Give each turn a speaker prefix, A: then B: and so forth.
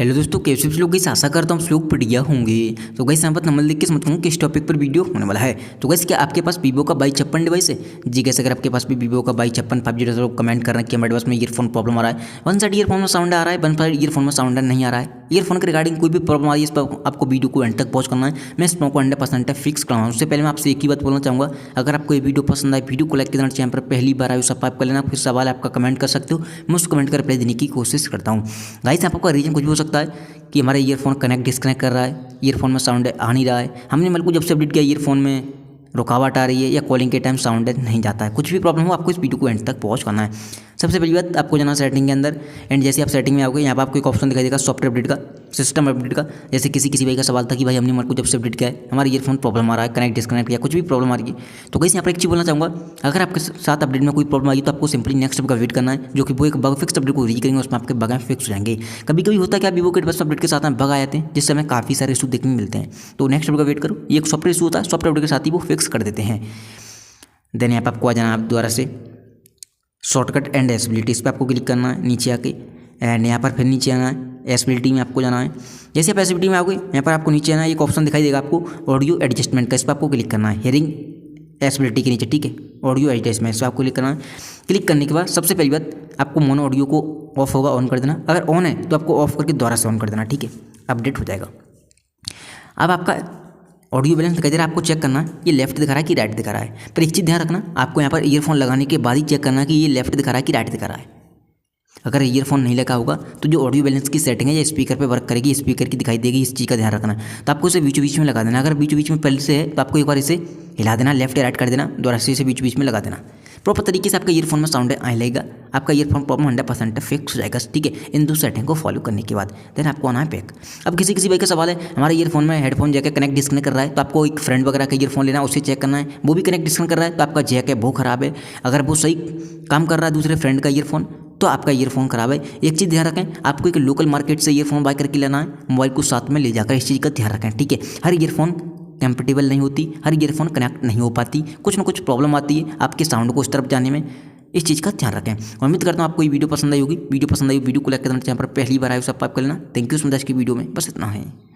A: Hello दोस्तों, कैसे आप लोग? आशा करता हूँ आप लोग बढ़िया होंगे। तो गाइस यहाँ पर नंबर लिख के समझता हूँ किस टॉपिक पर वीडियो होने वाला है। तो गाइस क्या आपके पास वीवो का 2256 डिवाइस है? जी गाइस, अगर आपके पास भी वीवो का 2256 5G तो कमेंट कर रहे हैं कि हमारे डिवाइस में ईयरफोन प्रॉब्लम आ रहा है। वन साइड ईयरफोन में साउंड आ रहा है, वन साइड ईयरफोन में साउंड नहीं आ रहा है। ईयरफोन के रिगार्डिंग कोई भी प्रॉब्लम आ रही है, इस पर आपको वीडियो को एंड तक पहुँच करना है। मैं इस को 100% फिक्स कराऊँ। उससे पहले मैं आपसे एक ही बात बोलना चाहूँगा, अगर आपको ये वीडियो पसंद आए, वीडियो को लाइक करना, चैनल पर पहली बार आए सब्सक्राइब कर लेना। फिर सवाल आपका कमेंट कर सकते हो, मैं उस कमेंट का रिप्लाई देने की कोशिश करता हूँ। गाइस आपका रीजन कुछ भी हो सकता है कि हमारा ईयरफोन कनेक्ट डिस्कनेक्ट कर रहा है, ईयरफोन में साउंड आ नहीं रहा है। हमने मतलब को जब से अपडेट किया ईयरफोन में रुकावट आ रही है या कॉलिंग के टाइम साउंड नहीं जाता है। कुछ भी प्रॉब्लम हो आपको इस वीडियो को एंड तक पहुंच करना है। सबसे पहली बात, आपको जाना सेटिंग के अंदर एंड जैसे आप सेटिंग में आओगे यहाँ पर आपको एक ऑप्शन दिखाई देगा सॉफ्टवेयर अपडेट का, सिस्टम अपडेट का। जैसे किसी भाई का सवाल था कि भाई हमने को जब से अपडेट किया है हमारा ईयरफोन प्रॉब्लम आ रहा है, कनेक्ट डिस्कनेक्ट या कुछ भी प्रॉब्लम आ रही है। तो गाइस यहाँ पर एक चीज़ बोलना चाहूँगा, अगर आपके साथ अपडेट में कोई प्रॉब्लम आई तो आपको सिंपली नेक्स्ट स्टेप का वेट करना है, जो कि वो एक बग फिक्स अपडेट को रीच करेंगे, उसमें आपके बग फिक्स हो जाएंगे। कभी कभी होता है कि वीवो के बस अपडेट के साथ में बग आ जाते हैं, जिससे हमें काफ़ी सारे इशू देखने मिलते हैं। तो नेक्स्ट स्टेप का वेट करो, ये एक सॉफ्टवेयर इशू होता है, सॉफ्टवेयर अपडेट के साथ ही वो फिक्स कर देते हैं। देन यहाँ पर आपको आ जाना, आप दोबारा से शॉर्टकट एंड एसेबिलिटी, इस पर आपको क्लिक करना है नीचे आके। एंड यहाँ पर फिर नीचे आना है, एसेबिलिटी में आपको जाना है। जैसे आप एसेबिलिटी में आओगे यहाँ पर आपको नीचे आना है, एक ऑप्शन दिखाई देगा आपको ऑडियो एडजस्टमेंट का, इस पर आपको क्लिक करना है। हियरिंग एसेबिलिटी के नीचे, ठीक है, ऑडियो एडजस्टमेंट, इस पर आपको क्लिक करना है। क्लिक करने के बाद सबसे पहली बात, आपको मोनो ऑडियो को ऑफ होगा ऑन कर देना। अगर ऑन है तो आपको ऑफ करके दोबारा से ऑन कर देना, ठीक है, अपडेट हो जाएगा। अब आपका ऑडियो बैलेंस दिखाई दे रहा है, आपको चेक करना है ये लेफ्ट दिखा रहा है कि राइट दिखा रहा है। पर एक चीज़ ध्यान रखना, आपको यहाँ पर ईयरफोन लगाने के बाद ही चेक करना कि ये लेफ्ट दिखा रहा है कि राइट दिखा रहा है। अगर ईयरफोन नहीं लगा होगा तो जो ऑडियो बैलेंस की सेटिंग है ये स्पीकर पे वर्क करेगी, स्पीकर की दिखाई देगी, इस चीज़ का ध्यान रखना। तो आपको इसे बीच बीच में लगा देना। अगर बीच बीच में पहले से है तो आपको एक बार इसे हिला देना, लेफ्ट या राइट कर देना, दोबारा से इसे बीच बीच में लगा देना। प्रॉपर तरीके से आपका ईयरफोन में साउंड आने लगेगा, आपका ईयरफोन प्रॉब्लम 100% फिक्स हो जाएगा, ठीक है। इन दो सेटिंग को फॉलो करने के बाद देन आपको आना है पैक। अब किसी भाई का सवाल है हमारे ईयरफोन में हेडफोन जैक कनेक्ट डिस्कनेक्ट कर रहा है, तो आपको एक फ्रेंड वगैरह का ईयरफोन लेना है, उससे चेक करना है वो भी कनेक्ट डिस्कनेक्ट कर रहा है तो आपका जैक है वो खराब है। अगर वो सही काम कर रहा है दूसरे फ्रेंड का ईयरफोन तो आपका ईयरफोन खराब है। एक चीज़ ध्यान रखें, आपको एक लोकल मार्केट से ईयरफोन बाय करके लेना है, मोबाइल को साथ में ले जाकर, इस चीज़ का ध्यान रखें, ठीक है। हर ईयरफोन कंपेटेबल नहीं होती, हर ईयरफोन कनेक्ट नहीं हो पाती, कुछ ना कुछ प्रॉब्लम आती है आपके साउंड को उस तरफ जाने में, इस चीज़ का ध्यान रखें। उम्मीद करता हूँ आपको ये वीडियो पसंद आई होगी। वीडियो पसंद आई वीडियो को लाइक करना, चैनल पर पहली बार आए सब्सक्राइब कर लेना। Thank you so much. की वीडियो में बस इतना है।